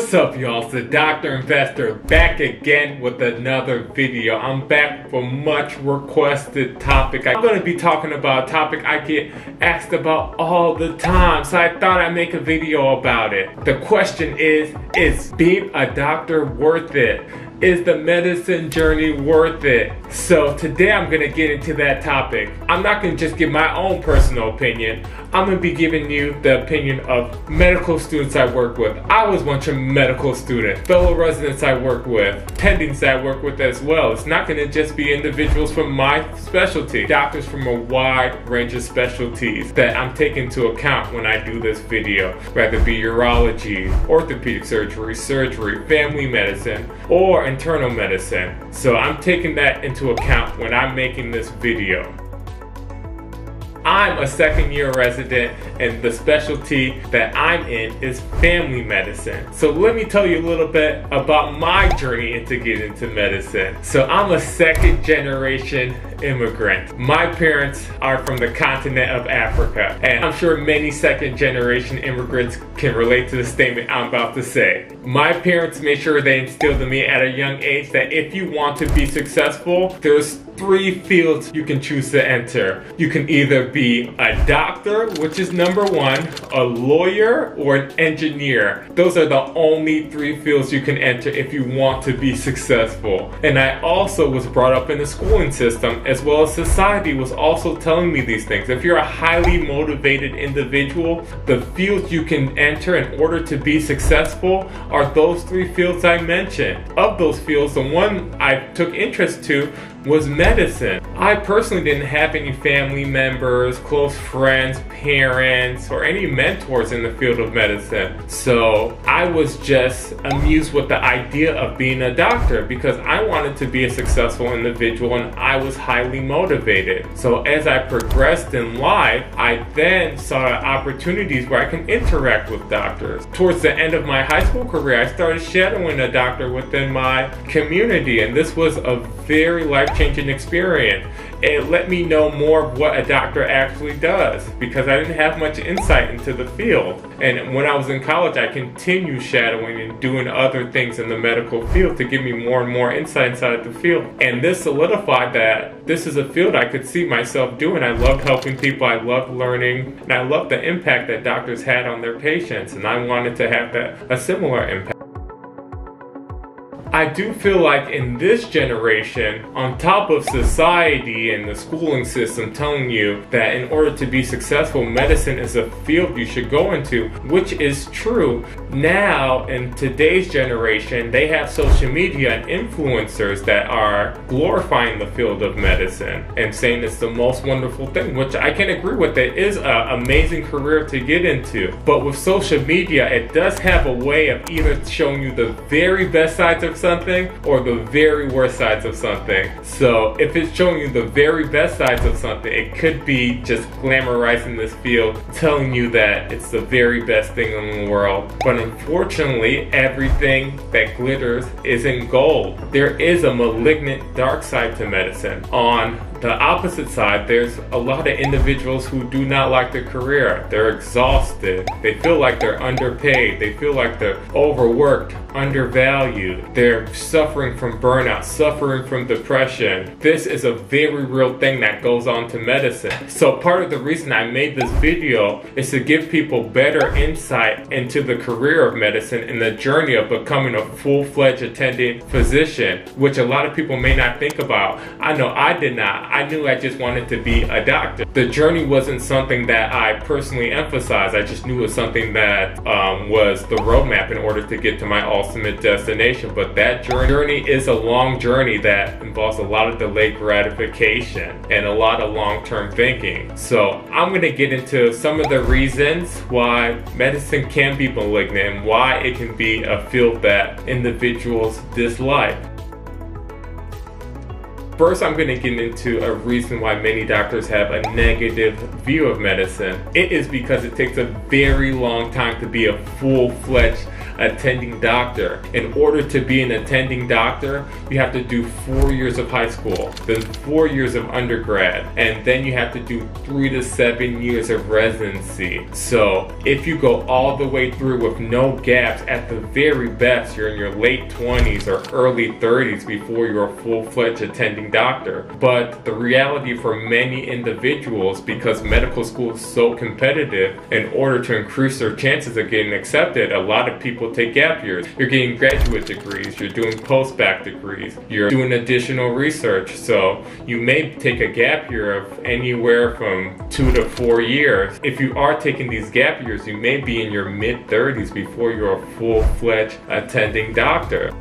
What's up, y'all? It's the Dr. Investor back again with another video. I'm back for much requested topic. I'm going to be talking about a topic I get asked about all the time, so I thought I'd make a video about it. The question is being a doctor worth it? Is the medicine journey worth it? So today I'm going to get into that topic. I'm not going to just give my own personal opinion. I'm going to be giving you the opinion of medical students I work with. I was once a medical student, fellow residents I work with, attendings I work with as well. It's not going to just be individuals from my specialty, doctors from a wide range of specialties that I'm taking into account when I do this video, whether it be urology, orthopedic surgery, family medicine, or internal medicine. So I'm taking that into account when I'm making this video. I'm a second-year resident, and the specialty that I'm in is family medicine. So let me tell you a little bit about my journey into getting into medicine. So I'm a second-generation immigrant. My parents are from the continent of Africa, and I'm sure many second-generation immigrants can relate to the statement I'm about to say. My parents made sure they instilled in me at a young age that if you want to be successful, there's 3 fields you can choose to enter. You can either be a doctor, which is number 1, a lawyer, or an engineer. Those are the only 3 fields you can enter if you want to be successful. And I also was brought up in the schooling system, as well as society was also telling me these things. If you're a highly motivated individual, the fields you can enter in order to be successful are those 3 fields I mentioned. Of those fields, the one I took interest to was medicine. I personally didn't have any family members, close friends, parents, or any mentors in the field of medicine. So I was just amused with the idea of being a doctor because I wanted to be a successful individual and I was highly motivated. So as I progressed in life, I then saw opportunities where I can interact with doctors. Towards the end of my high school career, I started shadowing a doctor within my community, and this was a very life-changing experience. It let me know more of what a doctor actually does because I didn't have much insight into the field. And when I was in college, I continued shadowing and doing other things in the medical field to give me more and more insight inside the field. And this solidified that this is a field I could see myself doing. I loved helping people, I loved learning, and I loved the impact that doctors had on their patients, and I wanted to have a similar impact. I do feel like in this generation, on top of society and the schooling system telling you that in order to be successful, medicine is a field you should go into, which is true. Now, in today's generation, they have social media and influencers that are glorifying the field of medicine and saying it's the most wonderful thing, which I can agree with. It is an amazing career to get into. But with social media, it does have a way of either showing you the very best sides of something or the very worst sides of something. So if it's showing you the very best sides of something, it could be just glamorizing this field, telling you that it's the very best thing in the world. But unfortunately, everything that glitters isn't gold. There is a malignant dark side to medicine. On the opposite side, there's a lot of individuals who do not like their career. They're exhausted. They feel like they're underpaid. They feel like they're overworked, undervalued. They're suffering from burnout, suffering from depression. This is a very real thing that goes on to medicine. So part of the reason I made this video is to give people better insight into the career of medicine and the journey of becoming a full-fledged attending physician, which a lot of people may not think about. I know I did not. I knew I just wanted to be a doctor. The journey wasn't something that I personally emphasized. I just knew it was something that was the roadmap in order to get to my ultimate destination. But that journey is a long journey that involves a lot of delayed gratification and a lot of long-term thinking. So I'm going to get into some of the reasons why medicine can be malignant and why it can be a field that individuals dislike. First, I'm going to get into a reason why many doctors have a negative view of medicine. It is because it takes a very long time to be a full-fledged attending doctor. In order to be an attending doctor, you have to do 4 years of high school, then 4 years of undergrad, and then you have to do 3 to 7 years of residency. So if you go all the way through with no gaps, at the very best, you're in your late 20s or early 30s before you're a full-fledged attending doctor. But the reality for many individuals, because medical school is so competitive, in order to increase their chances of getting accepted, a lot of people take gap years. You're getting graduate degrees, you're doing post-bac degrees, you're doing additional research. So you may take a gap year of anywhere from 2 to 4 years. If you are taking these gap years, you may be in your mid-30s before you're a full-fledged attending doctor.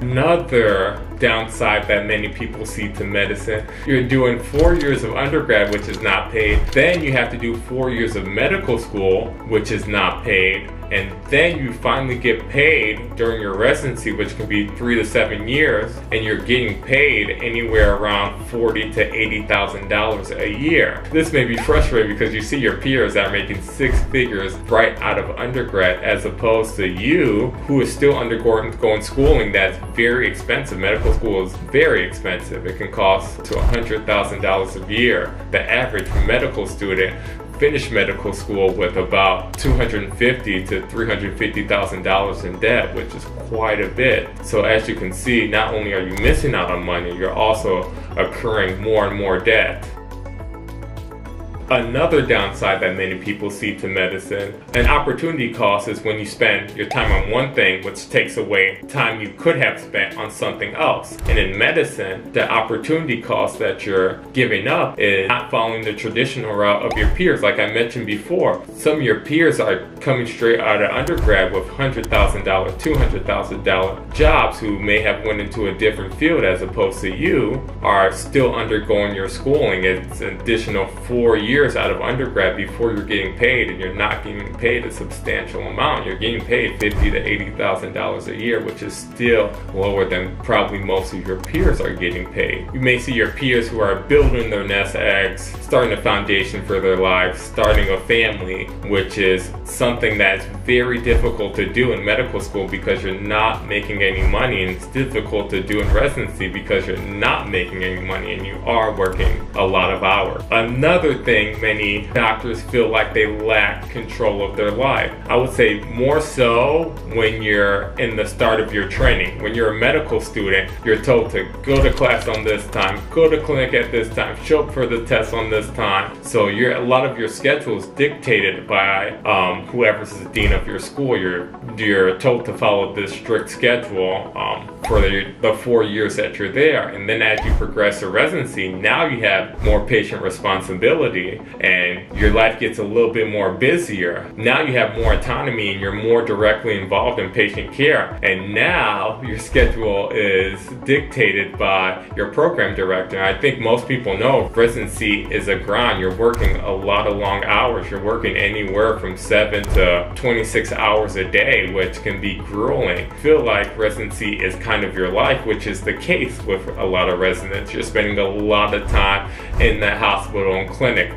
Another downside that many people see to medicine, you're doing 4 years of undergrad, which is not paid. Then you have to do 4 years of medical school, which is not paid. And then you finally get paid during your residency, which can be 3 to 7 years, and you're getting paid anywhere around $40,000 to $80,000 a year. This may be frustrating because you see your peers that are making 6 figures right out of undergrad, as opposed to you, who is still undergoing schooling that's very expensive. Medical school is very expensive. It can cost to $100,000 a year. The average medical student finished medical school with about $250,000 to $350,000 in debt, which is quite a bit. So as you can see, not only are you missing out on money, you're also accruing more and more debt. Another downside that many people see to medicine, an opportunity cost, is when you spend your time on one thing, which takes away time you could have spent on something else. And in medicine, the opportunity cost that you're giving up is not following the traditional route of your peers. Like I mentioned before, some of your peers are coming straight out of undergrad with $100,000, $200,000 jobs, who may have went into a different field, as opposed to you are still undergoing your schooling. It's an additional 4 years out of undergrad before you're getting paid, and you're not getting paid a substantial amount. You're getting paid $50,000 to $80,000 a year, which is still lower than probably most of your peers are getting paid. You may see your peers who are building their nest eggs, starting a foundation for their lives, starting a family, which is something that's very difficult to do in medical school because you're not making any money, and it's difficult to do in residency because you're not making any money and you are working a lot of hours. Another thing many doctors feel like they lack control of their life. I would say more so when you're in the start of your training. When you're a medical student, you're told to go to class on this time, go to clinic at this time, show up for the test on this time. So a lot of your schedule is dictated by whoever's the dean of your school. You're told to follow this strict schedule for the 4 years that you're there. And then as you progress to residency, now you have more patient responsibility and your life gets a little bit more busier. Now you have more autonomy and you're more directly involved in patient care. And now your schedule is dictated by your program director. And I think most people know residency is a grind. You're working a lot of long hours. You're working anywhere from 7 to 26 hours a day, which can be grueling. I feel like residency is kind of your life, which is the case with a lot of residents. You're spending a lot of time in the hospital and clinic.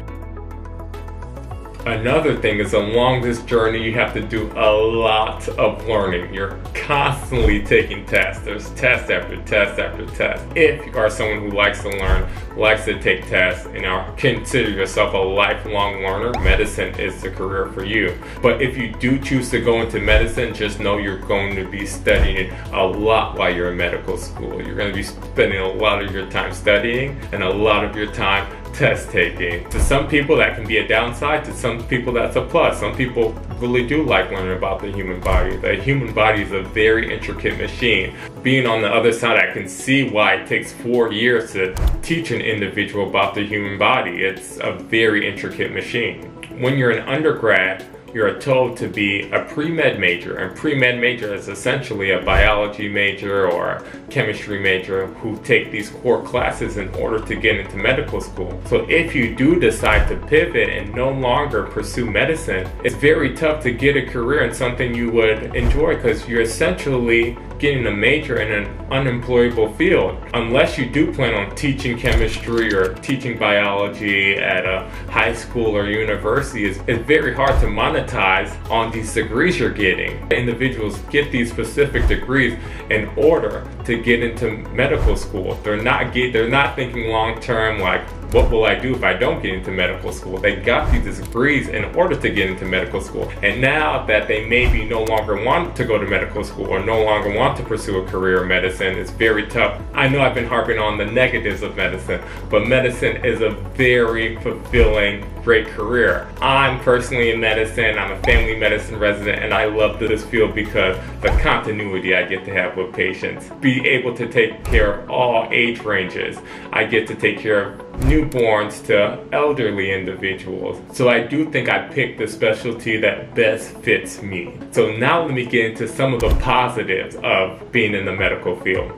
Another thing is, along this journey, you have to do a lot of learning. You're constantly taking tests. There's test after test after test. If you are someone who likes to learn, likes to take tests, and consider yourself a lifelong learner, medicine is the career for you. But if you do choose to go into medicine, just know you're going to be studying a lot while you're in medical school. You're going to be spending a lot of your time studying and a lot of your time test taking. To some people that can be a downside, to some people that's a plus. Some people really do like learning about the human body. The human body is a very intricate machine. Being on the other side, I can see why it takes 4 years to teach an individual about the human body. It's a very intricate machine. When you're an undergrad, you're told to be a pre-med major, and pre-med major is essentially a biology major or a chemistry major who take these core classes in order to get into medical school. So if you do decide to pivot and no longer pursue medicine, it's very tough to get a career in something you would enjoy, because you're essentially getting a major in an unemployable field. Unless you do plan on teaching chemistry or teaching biology at a high school or university, it's very hard to monetize on these degrees you're getting. Individuals get these specific degrees in order to get into medical school. They're not thinking long term, like, what will I do if I don't get into medical school? They got these degrees in order to get into medical school. And now that they maybe no longer want to go to medical school or no longer want to pursue a career in medicine, it's very tough. I know I've been harping on the negatives of medicine, but medicine is a very fulfilling, great career. I'm personally in medicine. I'm a family medicine resident, and I love this field because the continuity I get to have with patients, be able to take care of all age ranges. I get to take care of newborns to elderly individuals. So I do think I picked the specialty that best fits me. So now let me get into some of the positives of being in the medical field.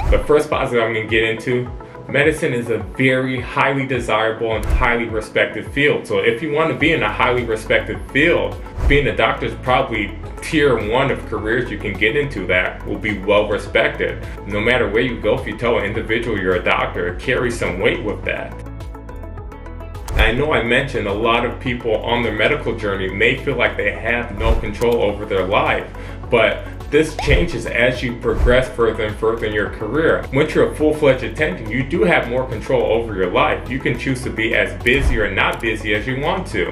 The first positive I'm going to get into: medicine is a very highly desirable and highly respected field. So if you want to be in a highly respected field, being a doctor is probably tier 1 of careers you can get into that will be well respected. No matter where you go, if you tell an individual you're a doctor, it carries some weight with that. I know I mentioned a lot of people on their medical journey may feel like they have no control over their life, but this changes as you progress further and further in your career. Once you're a full-fledged attending, you do have more control over your life. You can choose to be as busy or not busy as you want to.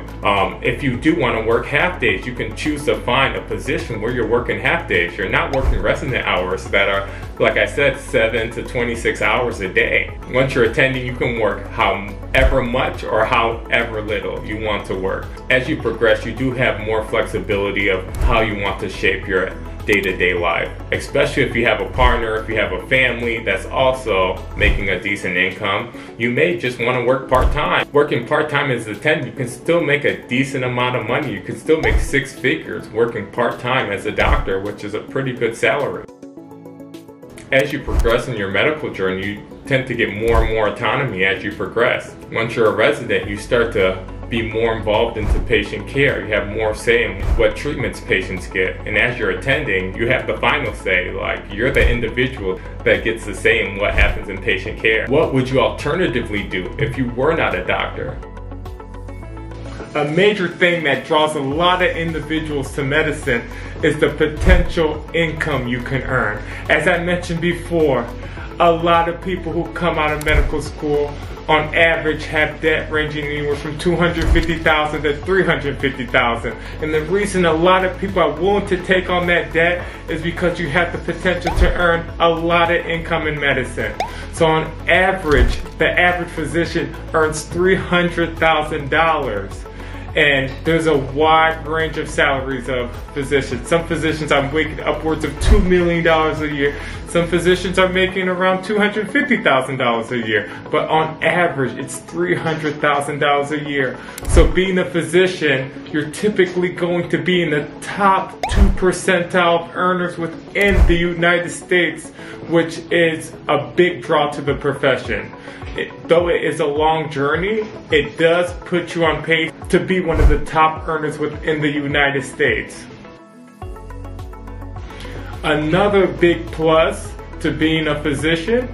If you do want to work half days, you can choose to find a position where you're working half days. You're not working resident hours that are, like I said, 7 to 26 hours a day. Once you're attending, you can work however much or however little you want to work. As you progress, you do have more flexibility of how you want to shape your day-to-day life, especially if you have a partner, if you have a family that's also making a decent income. You may just want to work part-time. Working part-time as an attendant, you can still make a decent amount of money. You can still make 6 figures working part-time as a doctor, which is a pretty good salary. As you progress in your medical journey, you tend to get more and more autonomy as you progress. Once you're a resident, you start to be more involved into patient care. You have more say in what treatments patients get. And as you're attending, you have the final say. Like, you're the individual that gets to say in what happens in patient care. What would you alternatively do if you were not a doctor? A major thing that draws a lot of individuals to medicine is the potential income you can earn. As I mentioned before, a lot of people who come out of medical school on average have debt ranging anywhere from $250,000 to $350,000. And the reason a lot of people are willing to take on that debt is because you have the potential to earn a lot of income in medicine. So on average, the average physician earns $300,000. And there's a wide range of salaries of physicians. Some physicians are making upwards of $2 million a year. Some physicians are making around $250,000 a year. But on average, it's $300,000 a year. So being a physician, you're typically going to be in the top 2 percentile of earners within the United States, which is a big draw to the profession. Though it is a long journey, it does put you on pace to be one of the top earners within the United States. Another big plus to being a physician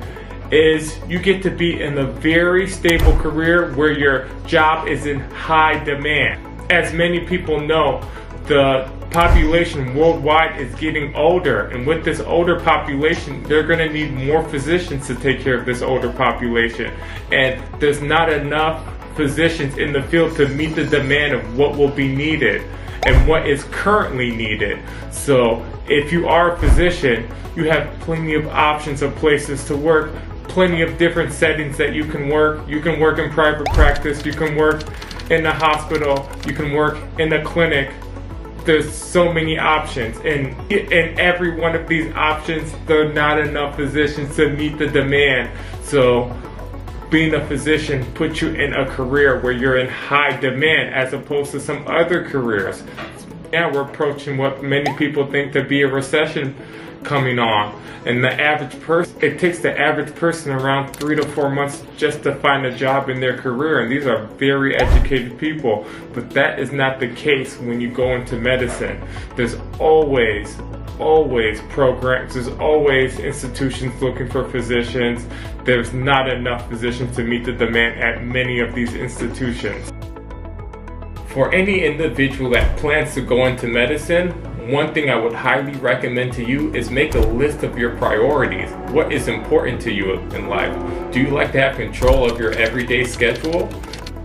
is you get to be in a very stable career where your job is in high demand. As many people know, the population worldwide is getting older, and with this older population, they're going to need more physicians to take care of this older population, and there's not enough physicians in the field to meet the demand of what will be needed and what is currently needed. So if you are a physician, you have plenty of options of places to work, plenty of different settings that you can work. You can work in private practice, you can work in the hospital, you can work in the clinic. There's so many options, and in every one of these options, there are not enough physicians to meet the demand. So being a physician puts you in a career where you're in high demand as opposed to some other careers. Now we're approaching what many people think to be a recession coming on, and the average person, it takes the average person around 3 to 4 months just to find a job in their career, and these are very educated people. But that is not the case when you go into medicine. There's always always programs, there's always institutions looking for physicians. There's not enough physicians to meet the demand at many of these institutions. For any individual that plans to go into medicine, one thing I would highly recommend to you is make a list of your priorities. What is important to you in life? Do you like to have control of your everyday schedule?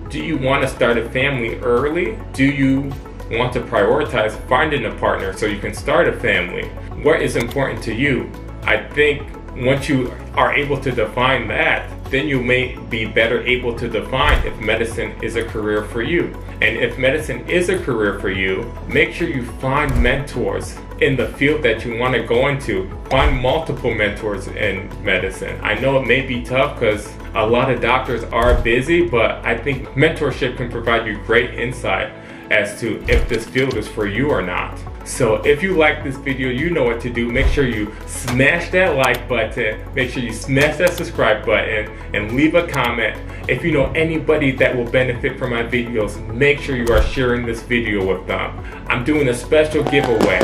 Do you want to start a family early? Do you want to prioritize finding a partner so you can start a family? What is important to you? I think once you are able to define that, then you may be better able to define if medicine is a career for you. And if medicine is a career for you, make sure you find mentors in the field that you want to go into. Find multiple mentors in medicine. I know it may be tough because a lot of doctors are busy, but I think mentorship can provide you great insight as to if this field is for you or not. So if you like this video, you know what to do. Make sure you smash that like button, make sure you smash that subscribe button, and leave a comment. If you know anybody that will benefit from my videos, make sure you are sharing this video with them. I'm doing a special giveaway.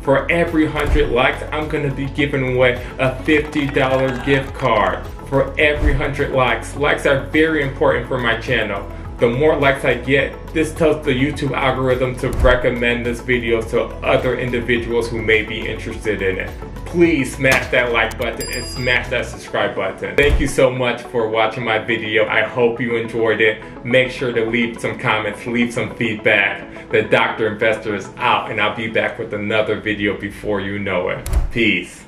For every 100 likes, I'm gonna be giving away a $50 gift card. For every 100 likes. Likes are very important for my channel. The more likes I get, this tells the YouTube algorithm to recommend this video to other individuals who may be interested in it. Please smash that like button and smash that subscribe button. Thank you so much for watching my video. I hope you enjoyed it. Make sure to leave some comments, leave some feedback. The Dr. Investor is out, and I'll be back with another video before you know it. Peace.